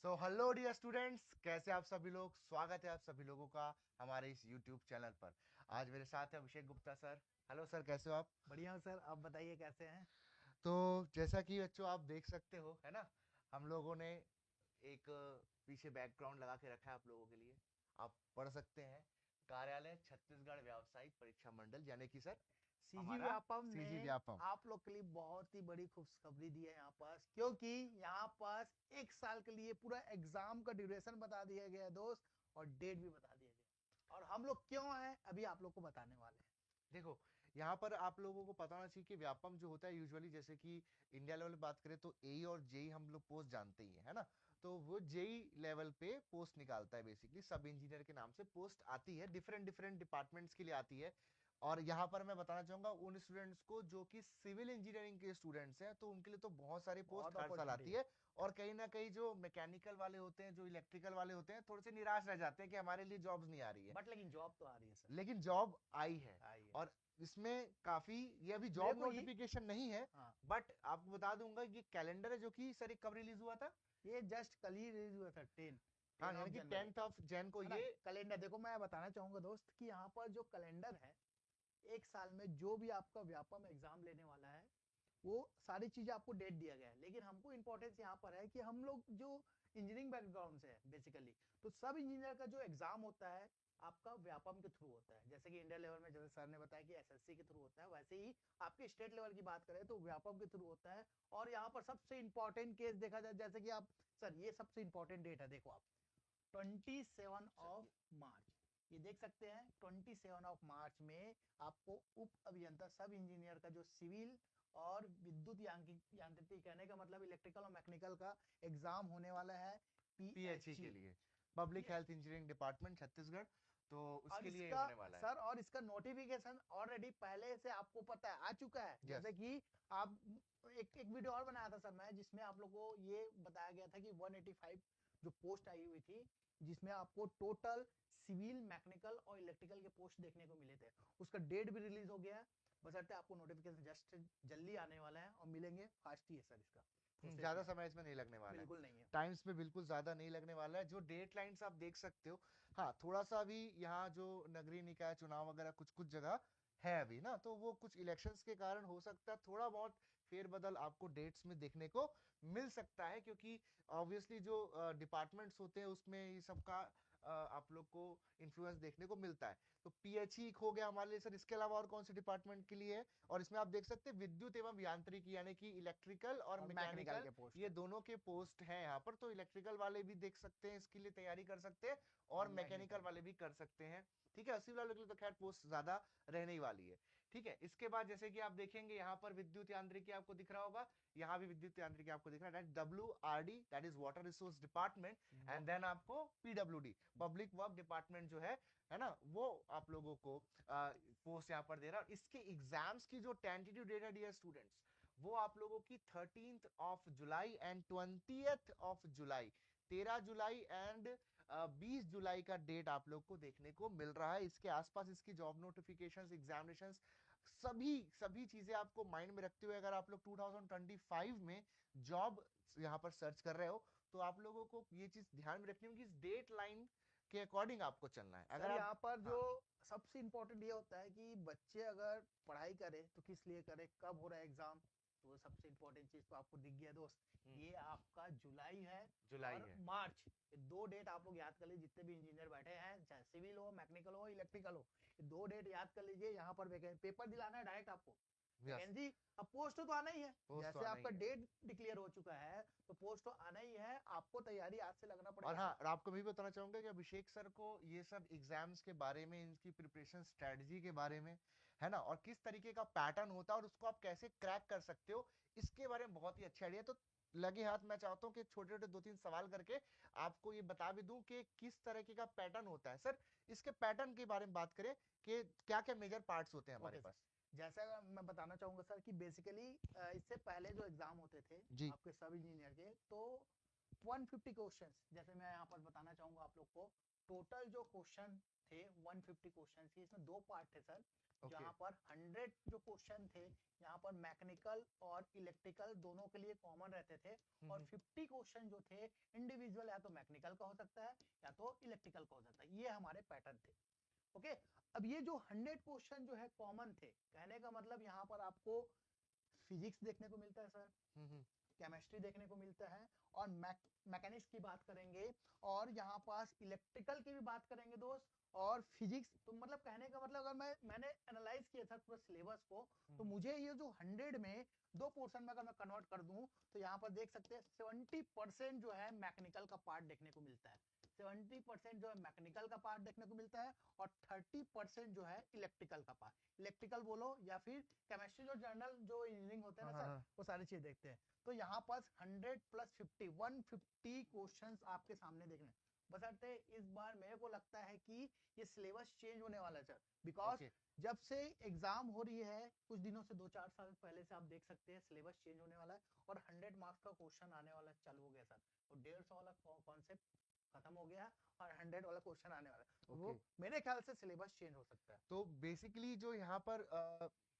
So hello dear students, कैसे आप सभी लोग। स्वागत है आप सभी लोगों का हमारे इस यूट्यूब चैनल पर। आज मेरे साथ है Abhishek Gupta sir. Hello sir, कैसे हो आप। बढ़िया हूँ सर। आप बताइए कैसे हैं। तो जैसा कि बच्चों आप देख सकते हो, है ना, हम लोगों ने एक पीछे बैकग्राउंड लगा के रखा है आप लोगों के लिए। आप पढ़ सकते हैं, कार्यालय छत्तीसगढ़ व्यावसायिक परीक्षा मंडल, यानी कि सर सीजी हमारा व्यापम ने सीजी व्यापम। आप लोग के लिए बहुत ही बड़ी खुशखबरी दी है यहाँ पास, क्योंकि यहाँ पास 1 साल के लिए पूरा एग्जाम का ड्यूरेशन बता दिया गया है दोस्त, और डेट भी बता दिया गया है। और हम लोग क्यों हैं अभी आप लोग को बताने वाले हैं। देखो, यहाँ पर आप लोगों को पता होना चाहिए कि व्यापम जो होता है यूजुअली, जैसे कि इंडिया लेवल बात करें तो एई और जेई हम लोग पोस्ट जानते ही है ना। तो वो जेई लेवल पे पोस्ट निकालता है, बेसिकली सब इंजीनियर के नाम से पोस्ट आती है, डिफरेंट डिफरेंट डिपार्टमेंट्स के लिए आती है। और यहाँ पर मैं बताना चाहूंगा उन स्टूडेंट्स को जो कि सिविल इंजीनियरिंग के स्टूडेंट्स हैं, तो उनके लिए तो बहुत सारी बहुत पोस्ट हर साल अपॉर्चुनिटी आती है। है। और कहीं ना कहीं जो मैकेनिकल वाले होते हैं, जो इलेक्ट्रिकल वाले होते हैं, थोड़े से निराश रह जाते हैं कि हमारे लिए जॉब्स नहीं आ रही है। बट लेकिन जॉब तो आ रही है सर। लेकिन जॉब आई है। आई है। और इसमें काफी, ये अभी मेरे जॉब को ये नोटिफिकेशन नहीं है, हाँ, बट आपको बता दूंगा ये कैलेंडर है जो कि सर एक कब रिलीज हुआ था। ये जस्ट कल ही रिलीज हुआ था। टेन हाँ, टेन ऑफ यानी कि जनवरी 10 ऑफ जैन को है ना। ये। कैलेंडर देखो, मैं बताना चाहूंगा दोस्त कि यहाँ पर जो कैलेंडर है, 1 साल में जो भी आपका व्यापम एग्जाम लेने वाला है, वो सारी चीजें आपको डेट दिया गया है। लेकिन हमको इंपॉर्टेंस यहाँ पर है कि हम लोग जो इंजीनियरिंग बैकग्राउंड से है बेसिकली, तो सब इंजीनियर का जो एग्जाम होता है आपका व्यापम के थ्रू होता है। जैसे कि इंडिया लेवल में जैसे सर ने बताया कि एसएससी के थ्रू होता है, वैसे ही आपके स्टेट लेवल की बात करें तो व्यापम के थ्रू होता है। और यहाँ पर सबसे इंपॉर्टेंट केस देखा जाए, जैसे कि आप सर, ये सबसे इंपॉर्टेंट डेट है, देखो आप 27 ऑफ मार्च, ये देख सकते हैं। 27 ऑफ मार्च में आपको उप अभियंता सब इंजीनियर का जो सिविल और विद्युत यांत्रिकी, कहने का मतलब इलेक्ट्रिकल और मैकेनिकल का एग्जाम होने वाला है, पीएचई पीएचई। के लिए, पब्लिक ये हेल्थ इंजीनियरिंग डिपार्टमेंट छत्तीसगढ़, तो और उसके लिए इसका होने वाला है। सर, और इसका नोटिफिकेशन ऑलरेडी पहले से आपको पता है आ चुका है। यस। जैसे कि आप एक एक वीडियो और बनाया था सर मैं, जिसमें आप लोगों को ये बताया गया था कि 185 जो पोस्ट आई हुई थी, जिसमें आपको टोटल सिविल, मैकेनिकल और इलेक्ट्रिकल के पोस्ट देखने को मिले थे। उसका डेट भी रिलीज हो गया है। बशर्ते आपको नोटिफिकेशन जस्ट जल्दी आने वाला है, और मिलेंगे फास्ट ही है सर इसका प्रोसेस ज्यादा में। समय इसमें नहीं लगने वाला है। बिल्कुल नहीं है। टाइम्स पे बिल्कुल ज्यादा नहीं लगने वाला है, जो डेट लाइन्स आप देख सकते हो। हाँ, थोड़ा सा अभी यहाँ जो नगरीय निकाय चुनाव वगैरह कुछ कुछ जगह है अभी ना, तो वो कुछ इलेक्शंस के कारण हो सकता है थोड़ा बहुत फेरबदल आपको डेट्स में देखने को मिल सकता है, क्योंकि ऑब्वियसली जो डिपार्टमेंट्स होते हैं उसमें ये सबका आप लोग को इन्फ्लुएंस देखने को मिलता है। तो पीएचई हो गया हमारे लिए सर, इसके अलावा और कौन से डिपार्टमेंट के लिए है। और इसमें आप देख सकते हैं विद्युत एवं यांत्रिकी, यानी कि इलेक्ट्रिकल और और मैकेनिकल मैकेनिकल, के पोस्ट ये है, दोनों के पोस्ट हैं यहाँ पर। तो इलेक्ट्रिकल वाले भी देख सकते हैं, इसके लिए तैयारी कर सकते हैं, और और मैकेनिकल मैकेनिकल। वाले भी कर सकते हैं। ठीक है, सिविल वालों के लिए तो खैर पोस्ट ज्यादा रहने ही वाली है। ठीक है, इसके बाद जैसे कि आप देखेंगे यहाँ पर विद्युत यांत्रिकी आपको दिख रहा होगा, यहाँ भी विद्युत यांत्रिकी आपको दिख रहा है, WRD, that is water resource department. And then आपको PWD, पब्लिक वर्क डिपार्टमेंट जो है ना, वो आप लोगों को पोस्ट यहाँ पर दे रहा है। और इसके एग्जाम्स की जो टेंटेटिव डेट है डियर स्टूडेंट्स, वो आप लोगों की 13 जुलाई एंड 20 जुलाई, 13 जुलाई एंड 20 जुलाई का डेट आप लोग को देखने को मिल रहा है। इसके आसपास इसकी जॉब नोटिफिकेशंस, एग्जामिनेशंस, सभी सभी चीजें आपको माइंड में रखते हुए, अगर आप लोग 2025 में जॉब यहाँ पर सर्च कर रहे हो, तो आप लोगों को ये चीज ध्यान में रखनी होगी, इस डेट लाइन के अकॉर्डिंग आपको चलना है अगर सर आप। यहाँ पर जो हाँ। सबसे इम्पोर्टेंट ये होता है कि बच्चे अगर पढ़ाई करे तो किस लिए करे, कब हो रहा है एग्जाम, तो वो सबसे इम्पोर्टेंट चीज तो आपको दिख गया दोस्त। हम्म, ये आपका जुलाई है जुलाई और है। मार्च, ये दो डेट आप लोग याद कर लीजिए। जितने भी इंजीनियर बैठे हैं, चाहे सिविल हो, मैकेनिकल हो, इलेक्ट्रिकल हो, ये दो डेट याद कर लीजिए। यहाँ पर पेपर दिलाना है डायरेक्ट आपको, यस। वैकेंसी। अब पोस्ट तो आना ही है। पोस्ट तो जैसे आना आपका ही है। डेट डिक्लेयर हो चुका है, तो पोस्ट तो आना ही है। आपको तैयारी आज से लगना और पड़ेगा हाँ, सर। और आपको भी बताना चाहूंगा कि अभिषेक सर को ये सब एग्जाम्स के बारे में, इनकी प्रिपरेशन स्ट्रेटजी के बारे में, है ना, और किस तरीके का पैटर्न होता है और उसको आप कैसे क्रैक कर सकते हो, इसके बारे में बहुत ही अच्छा आइडिया। तो लगे हाथ मैं चाहता हूँ कि छोटे छोटे 2-3 सवाल करके आपको ये बता भी दूं कि किस तरीके का पैटर्न होता है सर। इसके पैटर्न के बारे में बात करें कि क्या क्या मेजर पार्ट्स होते हैं हमारे ओके सर, पास। जैसा मैं बताना चाहूंगा सर कि बेसिकली इससे पहले जो एग्जाम होते थे जी। आपके सब इंजीनियर के, तो 150 क्वेश्चंस, जैसे मैं यहाँ पर बताना चाहूंगा आप लोग को। टोटल जो क्वेश्चन थे 150 क्वेश्चन के, इसमें दो पार्ट थे सर। जहाँ पर 100 जो क्वेश्चन थे, यहाँ पर मैकेनिकल और इलेक्ट्रिकल दोनों के लिए कॉमन रहते थे, और 50 क्वेश्चन जो थे इंडिविजुअल या तो मैकेनिकल का हो सकता है या तो इलेक्ट्रिकल का हो सकता है। ये हमारे पैटर्न थे। ओके, अब ये जो 100 क्वेश्चन जो है कॉमन थे, कहने का मतलब यहाँ पर आपको फिजिक्स देखने को मिलता है सर, केमिस्ट्री देखने को मिलता है, और मैकेनिक्स की बात करेंगे, और यहाँ पास इलेक्ट्रिकल की भी बात करेंगे दोस्त, और फिजिक्स। तो मतलब कहने का मतलब अगर मैंने एनालाइज किया था पूरे सिलेबस को, तो मुझे ये जो 100 में दो पोर्शन में अगर मैं कन्वर्ट कर दूं, तो यहाँ पर देख सकते हैं 70% जो है मैकेनिकल का पार्ट देखने को मिलता है, 70% जो है मैकेनिकल का पार्ट देखने को मिलता है, और 30% जो है इलेक्ट्रिकल का पार्ट। इलेक्ट्रिकल बोलो या फिर केमिस्ट्री, जो जनरल जो इंजीनियरिंग होते हैं ना सर, वो सारी चीज देखते हैं। तो यहाँ पास 100 प्लस 50 150 क्वेश्चंस आपके सामने देखने, बशर्ते इस बार मेरे को लगता है कि ये सिलेबस चेंज होने वाला है सर, बिकॉज जब से एग्जाम हो रही है कुछ दिनों से, 2-4 साल पहले से आप देख सकते हैं सिलेबस चेंज होने वाला है, और 100 मार्क्स का क्वेश्चन आने वाला चालू हो गया सर, और 150 वाला कॉन्सेप्ट खत्म हो गया, और 100 वाला क्वेश्चन आने वाला है। वो मेरे ख्याल से सिलेबस चेंज हो सकता है। तो बेसिकली जो यहाँ पर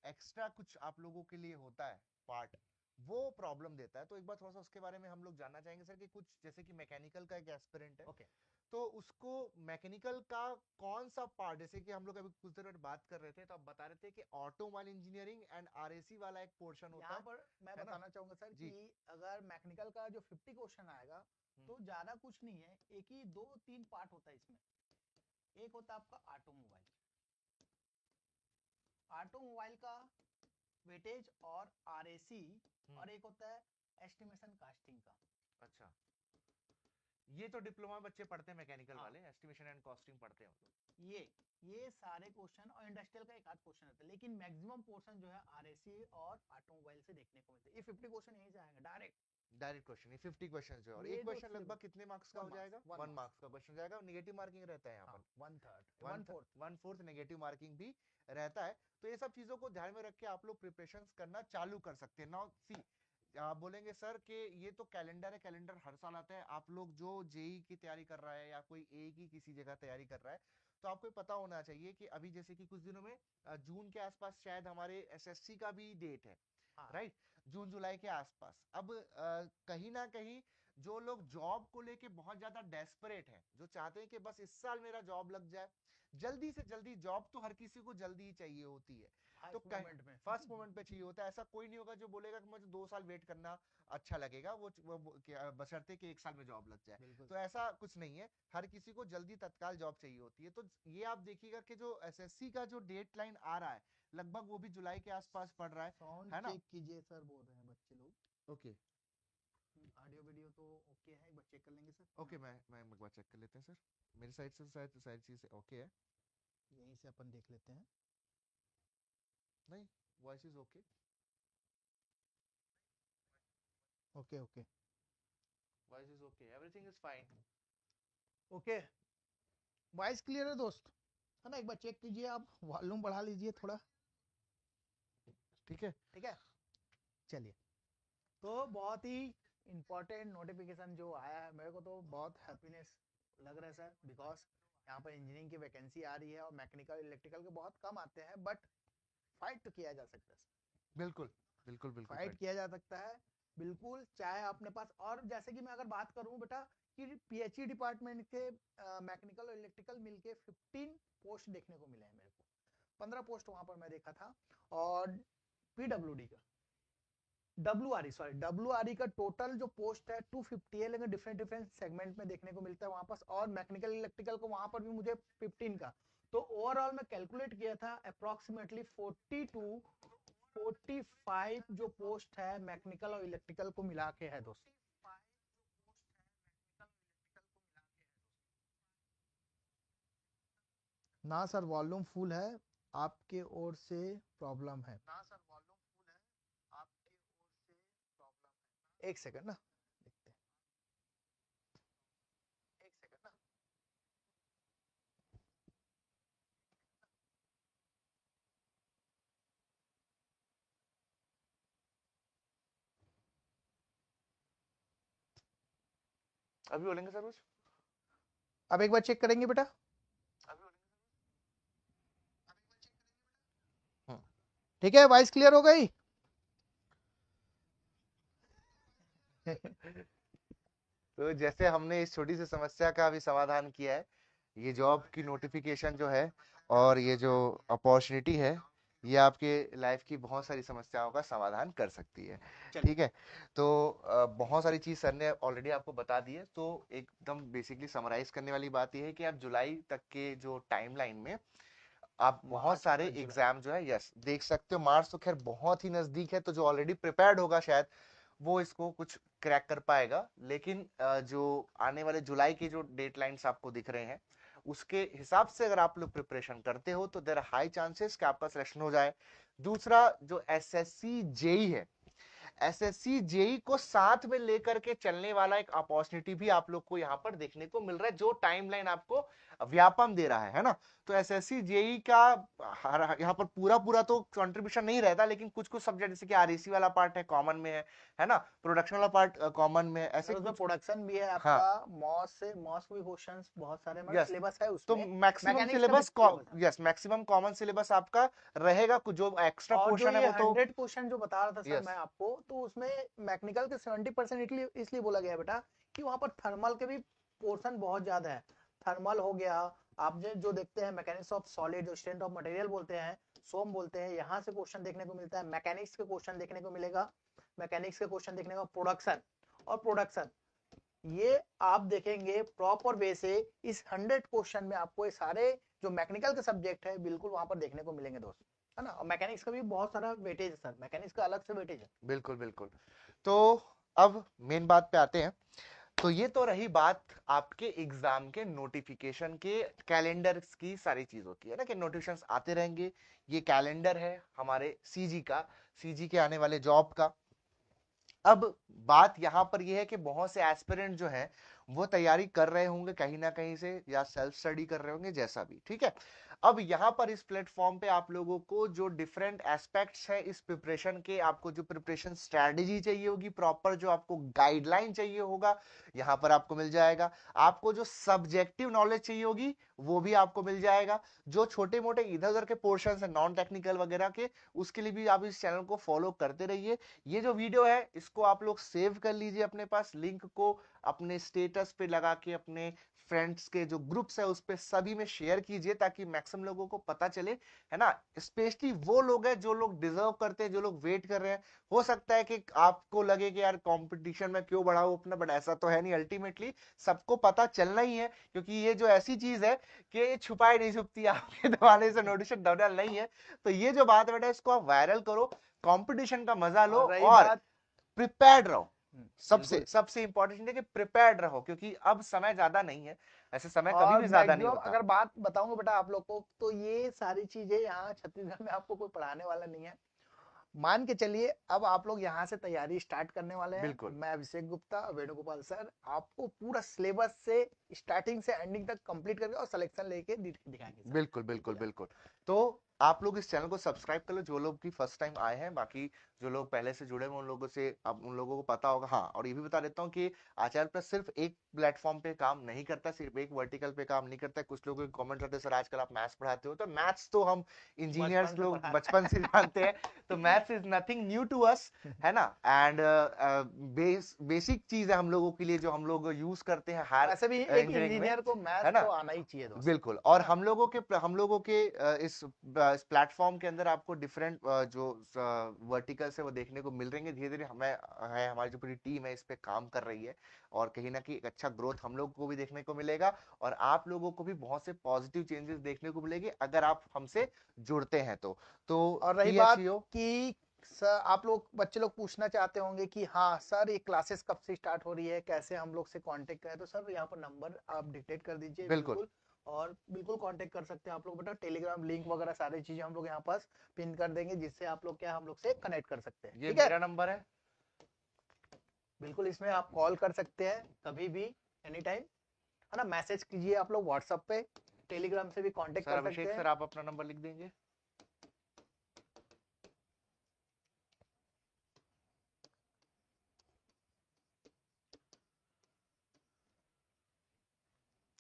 एक्स्ट्रा कुछ आप लोगों के लिए होता है पार्ट, वो प्रॉब्लम देता है। तो एक बार थोड़ा सा उसके बारे में हम लोग जानना चाहेंगे सर, कि कुछ जैसे कि मैकेनिकल का एक एस्पिरेंट है, तो उसको मैकेनिकल का कौन सा पार्ट, जैसे कि हम लोग अभी कुछ देर पहले बात कर रहे थे, तो आप बता रहे थे कि ऑटोमोबाइल इंजीनियरिंग एंड आरएसी वाला एक पोर्शन होता है। यहाँ पर मैं बताना चाहूंगा सर कि अगर मैकेनिकल का जो 50 क्वेश्चन आएगा, तो ज्यादा कुछ नहीं है, एक ही 2-3 पार्ट होता है इसमें। एक होता है आपका ऑटोमोबाइल, ऑटोमोबाइल का वेटेज और आरएसी, और एक होता है एस्टिमेशन कास्टिंग का। अच्छा, ये तो डिप्लोमा बच्चे पढ़ते हैं, मैकेनिकल वाले एस्टिमेशन एंड कॉस्टिंग पढ़ते हैं। ये सारे क्वेश्चन, और इंडस्ट्रियल का एक आध क्वेश्चन रहता है, लेकिन मैक्सिमम पोर्शन जो है आरएसी और ऑटोमोबाइल से देखने को मिलता है। ये 50 क्वेश्चन यहीं से आएंगे डायरेक्ट क्वेश्चन, ये 50 क्वेश्चन जो है, और एक क्वेश्चन लगभग कितने मार्क्स का हो जाएगा? 1 मार्क्स का क्वेश्चन जाएगा, और नेगेटिव मार्किंग रहता है यहाँ पर 1/4 नेगेटिव मार्किंग भी रहता है। तो ये सब चीजों को ध्यान में रख के आप लोग प्रिपरेशंस करना चालू कर सकते हैं। नाउ सी, आप बोलेंगे सर कि ये तो कैलेंडर है, कैलेंडर हर साल आता है। आप लोग जो जेई की तैयारी कर रहा है या कोई ए की किसी जगह तैयारी कर रहा है, तो आपको पता होना चाहिए कि अभी जैसे कि कुछ दिनों में जून के आसपास शायद हमारे एसएससी का भी डेट है, राइट, जून जुलाई के आसपास। अब कहीं ना कहीं जो लोग जॉब को लेके बहुत ज्यादा डेस्परेट हैं, जो चाहते हैं कि बस इस साल मेरा जॉब लग जाए, जल्दी से जल्दी, जॉब तो हर किसी को जल्दी ही चाहिए होती है, तो फर्स्ट मोमेंट पे चाहिए होता है। ऐसा कोई नहीं होगा जो बोलेगा कि मुझे 2 साल वेट करना अच्छा लगेगा, वो बशर्ते कि 1 साल में जॉब लग जाए। तो ऐसा कुछ नहीं है, हर किसी को जल्दी तत्काल जॉब चाहिए होती है। तो ये आप देखिएगा कि जो एसएससी का जो डेट लाइन आ रहा है, लगभग वो भी जुलाई के आसपास पड़ रहा है ना? चेक कीजिए सर, बोल रहे हैं बच्चे लोग। ओके, ऑडियो वीडियो तो ओके है, एक बार चेक कर लेंगे सर। ओके, मैं एक बार चेक कर लेते हैं सर, मेरी साइड से शायद सारी चीज ओके है, यहीं से अपन देख लेते हैं। नहीं, voice is okay, okay okay, voice is okay, everything is fine. Okay, voice clear है दोस्त, है ना? एक बार चेक कीजिए, आप वॉल्यूम बढ़ा लीजिए थोड़ा। ठीक है, ठीक है, चलिए। तो बहुत ही इंपॉर्टेंट नोटिफिकेशन जो आया है, मेरे को तो बहुत हैप्पीनेस लग रहा है सर, बिकॉज यहाँ पर इंजीनियरिंग की वैकेंसी आ रही है, और मैकेनिकल इलेक्ट्रिकल के बहुत कम आते हैं, बट फाइट तो किया जा सकता है। बिल्कुल बिल्कुल बिल्कुल फाइट किया जा सकता है, बिल्कुल। चाहे अपने पास, और जैसे कि मैं अगर बात करूं बेटा, कि पीएचई डिपार्टमेंट के मैकेनिकल और इलेक्ट्रिकल मिलके 15 पोस्ट देखने को मिले हैं मेरे को, 15 पोस्ट वहां पर मैं देखा था। और पीडब्ल्यूडी का डब्ल्यूआरई का टोटल जो पोस्ट है 250 है, लेकिन डिफरेंट डिफरेंट सेगमेंट में देखने को मिलता है वहां पास। और मैकेनिकल इलेक्ट्रिकल को वहां पर भी मुझे 15 का, तो ओवरऑल मैं कैलकुलेट किया था अप्रोक्सीमेटली 40 to 45 जो पोस्ट है मैकेनिकल और इलेक्ट्रिकल को मिला के है दोस्त। ना सर वॉल्यूम फुल है, आपके ओर से प्रॉब्लम है। ना सर वॉल्यूम फुल है, आपके ओर से प्रॉब्लम है। एक सेकंड ना, देखते हैं, एक सेकंड ना। अभी बोलेंगे सर कुछ? अब एक बार चेक करेंगे बेटा। ठीक है, वॉइस क्लियर हो गई? तो जैसे हमने इस छोटी सी समस्या का भी समाधान किया है, ये जॉब की नोटिफिकेशन जो है और ये जो अपॉर्चुनिटी है, ये आपके लाइफ की बहुत सारी समस्याओं का समाधान कर सकती है। चलिए। ठीक है, तो बहुत सारी चीज सर ने ऑलरेडी आपको बता दी है। तो एकदम बेसिकली समराइज करने वाली बात ये है कि आप जुलाई तक के जो टाइमलाइन में आप बहुत मार्च सारे और जुलाई। एग्जाम जो है, यस, देख सकते हो। मार्च तो खैर बहुत ही नजदीक है, तो जो ऑलरेडी प्रिपेयर्ड होगा शायद वो इसको कुछ क्रैक कर पाएगा। लेकिन जो आने वाले जुलाई के जो डेडलाइंस आपको दिख रहे हैं, उसके हिसाब से अगर आप लोग प्रिपरेशन करते हो तो देयर आर हाई चांसेस कि आपका सिलेक्शन हो जाए। दूसरा, जो एसएससी जेई है, एसएससी जेई को साथ में लेकर के चलने वाला एक अपॉर्चुनिटी भी आप लोग को यहाँ पर देखने को मिल रहा है, जो टाइमलाइन आपको व्यापम दे रहा है ना। तो एसएससी जेई का यहाँ पर पूरा पूरा तो कंट्रीब्यूशन नहीं रहता, लेकिन कुछ कुछ सब्जेक्ट जैसे कि आरएसी वाला पार्ट है कॉमन में है ना, प्रोडक्शन वाला पार्ट कॉमन में है, ऐसे सर उसमें कुछ। प्रोडक्शन भी है हाँ, आपका, मॉस से मॉस के भी क्वेश्चंस बहुत सारे, मतलब यस। सिलेबस है तो उसमें। मैक्सिमम मैकेनिक्स का भी सिलेबस, सिलेबस है। यस, मैक्सिमम कॉमन सिलेबस आपका रहेगा। कुछ जो एक्स्ट्रा और जो पोर्शन है ये वो तो, 100 क्वेश्चन जो बता रहा था सर यस, मैं आपको, तो उसमें मैकेनिकल के 70% इसलिए बोला गया है बेटा कि वहां पर थर्मल के भी पोर्शन बहुत ज्यादा है। थर्मल हो गया, आप जो देखते हैं मैकेनिक्स ऑफ सॉलिड, जो स्ट्रेंथ ऑफ मटेरियल बोलते हैं, सोम बोलते हैं, यहाँ से क्वेश्चन देखने को मिलता है। मैकेनिक्स के क्वेश्चन देखने को मिलेगा, मैकेनिक्स के क्वेश्चन देखने को, प्रोडक्शन और प्रोडक्शन, ये आप देखेंगे प्रॉपर वे से। इस 100 क्वेश्चन में आपको ये सारे जो मैकेनिकल के सब्जेक्ट है बिल्कुल वहां पर देखने को मिलेंगे दोस्त, है ना। और मैकेनिक्स का भी बहुत सारा वेटेज है सर, मैकेनिक्स का अलग से वेटेज है। बिल्कुल बिल्कुल। तो अब मेन बात पे आते हैं। तो ये तो रही बात आपके एग्जाम के नोटिफिकेशन के, कैलेंडर की सारी चीजों की, है ना, कि नोटिफिकेशंस आते रहेंगे। ये कैलेंडर है हमारे सीजी का, सीजी के आने वाले जॉब का। अब बात यहां पर यह है कि बहुत से एस्पिरेंट जो है वो तैयारी कर रहे होंगे कहीं ना कहीं से, या सेल्फ स्टडी कर रहे होंगे, जैसा भी, ठीक है। अब यहां पर इस प्लेटफॉर्म पे आप लोगों को जो डिफरेंट एस्पेक्ट्स है इस प्रिपरेशन के, आपको जो प्रिपरेशन स्ट्रेटेजी चाहिए होगी, प्रॉपर जो आपको गाइडलाइन चाहिए होगा, यहां पर आपको मिल जाएगा। आपको जो सब्जेक्टिव नॉलेज चाहिए होगी वो भी आपको मिल जाएगा। जो छोटे मोटे इधर उधर के पोर्शन है नॉन टेक्निकल वगैरह के, उसके लिए भी आप इस चैनल को फॉलो करते रहिए। ये जो वीडियो है इसको आप लोग सेव कर लीजिए अपने पास, लिंक को अपने स्टेटस पे लगा के अपने फ्रेंड्स के जो ग्रुप्स है उस पे सभी में शेयर कीजिए, ताकि मैक्सिमम लोगों को पता चले, है ना। स्पेशली वो लोग हैं जो लोग डिजर्व करते हैं, जो लोग वेट कर रहे हैं। हो सकता है कि आपको लगे कि यार कंपटीशन में क्यों बढ़ाओ अपना, बट ऐसा तो है नहीं। अल्टीमेटली सबको पता चलना ही है, क्योंकि ये जो ऐसी चीज है कि छुपाई नहीं छुपती, आपके दबाने से नोटिफिकेशन डबल नहीं है। तो ये जो बात है बेटा, इसको आप वायरल करो, कंपटीशन का मजा लो, और रही और बात, प्रिपेयर्ड रहो। सबसे बिल्कुल। सबसे इंपॉर्टेंट है कि प्रिपेयर्ड रहो, क्योंकि अब समय ज्यादा नहीं है। ऐसे समय कभी और भी ज्यादा नहीं मैक्सिमम होता। अगर बात बताऊंगा बेटा आप लोग को, तो ये सारी चीजें यहाँ छत्तीसगढ़ में आपको कोई पढ़ाने वाला नहीं है। मान के चलिए अब आप लोग यहाँ से तैयारी स्टार्ट करने वाले हैं। बिल्कुल मैं अभिषेक गुप्ता, वेणुगोपाल सर आपको पूरा सिलेबस से स्टार्टिंग से एंडिंग तक कंप्लीट करके और सिलेक्शन लेके दिखाएंगे सर। बिल्कुल बिल्कुल बिल्कुल है। बिल्कुल। तो आप लोग इस चैनल को सब्सक्राइब कर लो, जो लोग की फर्स्ट टाइम आए हैं। बाकी जो लोग पहले से जुड़े हुए उन लोगों से, अब उन लोगों को पता होगा। हाँ, और ये भी बता देता हूँ कि आचार्य प्लस सिर्फ एक प्लेटफॉर्म पे काम नहीं करता, सिर्फ एक वर्टिकल पे काम नहीं करता है। कुछ लोग कमेंट करते हैं सर आजकल आप मैथ्स पढ़ाते हो, तो मैथ्स तो हम बचपन इंजीनियर्स से लोग पढ़ा बचपन से जानते हैं। तो maths is nothing new to us, है ना। एंड बेसिक चीज है हम लोगों के लिए, जो हम लोग यूज करते हैं हायर वैसे भी एक इंजीनियरिंग में, इंजीनियर को है मैथ्स ना। तो आना ही चाहिए दोस्त, बिल्कुल। है और ना। हम लोगों के इस प्लेटफॉर्म के अंदर आपको डिफरेंट जो वर्टिकल्स है वो देखने को मिल रही है। धीरे धीरे हमें है, हमारी जो पूरी टीम है इस पे काम कर रही है, और कहीं ना कहीं एक अच्छा ग्रोथ हम लोग को भी देखने को मिलेगा, और आप लोगों को भी बहुत से पॉजिटिव चेंजेस देखने को मिलेंगे अगर आप हमसे जुड़ते हैं तो और रही बात THEO। कि सर आप लोग बच्चे लोग पूछना चाहते होंगे कि हाँ सर ये क्लासेस कब से स्टार्ट हो रही है, कैसे हम लोग से कांटेक्ट करें, तो सर यहाँ पर नंबर आप डिक्टेट कर दीजिए बिल्कुल बिल्कुल। और बिल्कुल कांटेक्ट कर सकते हैं आप लोग बेटा, टेलीग्राम लिंक वगैरह सारी चीजें हम लोग यहाँ पास पिन कर देंगे, जिससे आप लोग क्या हम लोग से कनेक्ट कर सकते हैं, ये ठीक है। मेरा नंबर है। बिल्कुल, इसमें आप कॉल कर सकते हैं कभी भी, एनी टाइम, है ना। मैसेज कीजिए आप लोग व्हाट्सएप पे, टेलीग्राम से भी कांटेक्ट सर कर अभिषेक सकते हैं। सर, आप अपना नंबर लिख देंगे।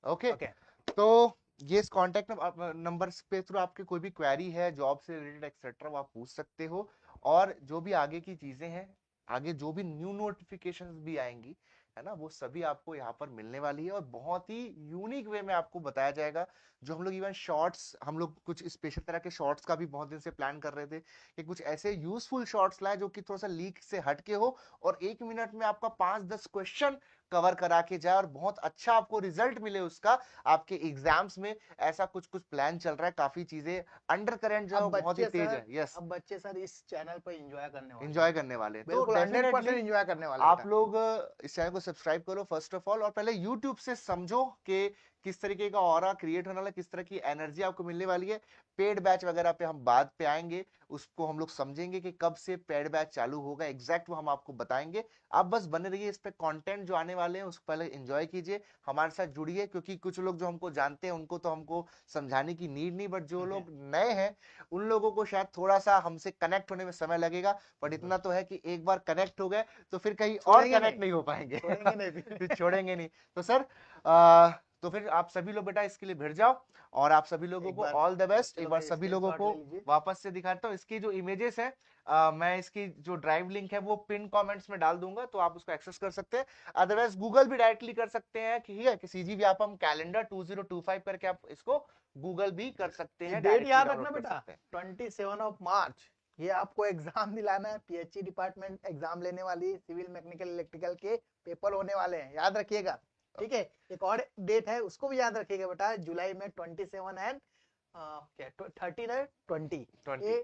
ओके। ओके। तो ये इस कॉन्टेक्ट नंबर पे थ्रू आपके कोई भी क्वेरी है जॉब से रिलेटेड एक्सेट्रा वो आप पूछ सकते हो। और जो भी आगे की चीजें हैं, आगे जो भी न्यू नोटिफिकेशंस भी आएंगी, है ना, वो सभी आपको यहाँ पर मिलने वाली है और बहुत ही यूनिक वे में आपको बताया जाएगा। जो हम लोग इवन शॉर्ट्स, हम लोग कुछ स्पेशल तरह के शॉर्ट्स का भी बहुत दिन से प्लान कर रहे थे कि कुछ ऐसे यूजफुल शॉर्ट्स लाए जो कि थोड़ा सा लीक से हटके हो और 1 मिनट में आपका 5-10 क्वेश्चन कवर करा के जाए और बहुत अच्छा आपको रिजल्ट मिले उसका आपके एग्जाम्स में। ऐसा कुछ कुछ प्लान चल रहा है, काफी चीजें अंडर करंट जो है अब वो बहुत ही बच्चे तेज सर है। यस, अब बच्चे सर इस चैनल पर एंजॉय करने वाले हैं, एंजॉय करने वाले हैं तो बिल्कुल 100% डेफिनेटली एंजॉय करने वाले आप बेटा। लोग इस चैनल को सब्सक्राइब करो फर्स्ट ऑफ ऑल, और पहले यूट्यूब से समझो कि किस तरीके का ऑरा क्रिएट होने वाला है, किस तरह की एनर्जी आपको मिलने वाली है। पेड बैच वगैरह पे हम बाद पे आएंगे, उसको हम लोग समझेंगे कि कब से पेड बैच चालू होगा एग्जैक्ट, वो हम आपको बताएंगे। आप बस बने रहिए इस पे, कंटेंट जो आने वाले हैं उसको पहले एंजॉय कीजिए, हमारे साथ जुड़िए, क्योंकि कुछ लोग जो हमको जानते हैं उनको तो हमको समझाने की नीड नहीं, बट जो लोग नए हैं उन लोगों को शायद थोड़ा सा हमसे कनेक्ट होने में समय लगेगा। बट इतना तो है कि एक बार कनेक्ट हो गए तो फिर कहीं और छोड़ेंगे कनेक्ट नहीं, नहीं हो पाएंगे। छोड़ेंगे नहीं फिर फिर। छोड़ेंगे नहीं। तो सर तो फिर आप सभी लोग बेटा इसके लिए भिड़ जाओ, और आप सभी लोगों एक को बार ऑल द बेस्ट। बच्चे एक लोग बार के सभी लोगों स्क्रीनशॉट को ले लीजिए। वापस से दिखाता हूँ, इसकी जो इमेजेस है मैं इसकी जो ड्राइव लिंक है वो पिन कमेंट्स में डाल दूंगा, तो आप उसको एक्सेस कर सकते हैं। अदरवाइज गूगल भी डायरेक्टली कर सकते हैं, ठीक है, कि सीजी व्यापम कैलेंडर 2025 करके आप इसको गूगल भी कर सकते ये हैं, डेट डायरेक्टली याद डाउनलोड रखना कर बेटा, सकते हैं। 27 मार्च। ये आपको एग्जाम दिलाना है, पीएचई डिपार्टमेंट एग्जाम लेने वाली, सिविल मैकेनिकल इलेक्ट्रिकल के पेपर होने वाले हैं, याद रखिएगा। ठीक है, एक और डेट है उसको भी याद रखिएगा बेटा, जुलाई में 27 एंड क्या 13 है 20। 20। ये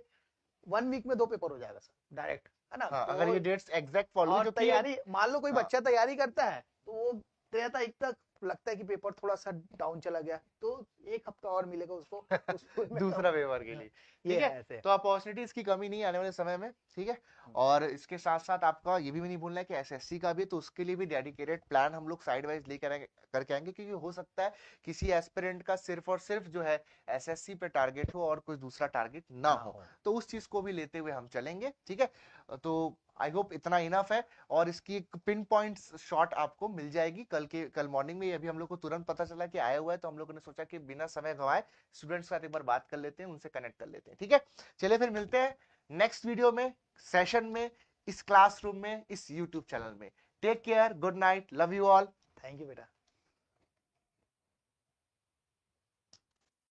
1 वीक में 2 पेपर हो जाएगा सर, डायरेक्ट, है ना। हाँ, अगर तो ये डेट्स एग्जैक्ट फॉलो और जो कि ये, तैयारी, मान लो कोई हाँ, बच्चा तैयारी करता है तो वो 13 तारीख तक लगता है कि पेपर थोड़ा सा डाउन चला गया, तो 1 हफ्ता और मिलेगा उसको उस में दूसरा पेपर के लिए। ये ठीक है, है ऐसे। तो अपॉर्चुनिटीज की कमी नहीं आने वाले समय में, ठीक है। और इसके साथ साथ आपका ये भी नहीं भूलना है कि एसएससी का भी, तो उसके लिए भी डेडिकेटेड प्लान हम लोग साइड वाइज लेकर करके आएंगे, क्योंकि हो सकता है किसी एस्पिरेंट का सिर्फ और सिर्फ जो है एसएससी पे टारगेट हो और कोई दूसरा टारगेट ना हो, तो उस चीज को भी लेते हुए हम चलेंगे, ठीक है। तो आई होप इतना इनफ है, और इसकी एक पिन पॉइंट शॉट आपको मिल जाएगी कल मॉर्निंग में। अभी हम लोग को तुरंत पता चला कि आया हुआ है, तो हम लोगों ने सोचा कि बिना समय गवाए स्टूडेंट्स के साथ एक बार बात कर लेते हैं, उनसे कनेक्ट कर लेते हैं, ठीक है। चलिए फिर मिलते हैं नेक्स्ट वीडियो में, सेशन में, इस क्लासरूम में, इस यूट्यूब चैनल में। Take care, good night, love you all. Thank you बेटा।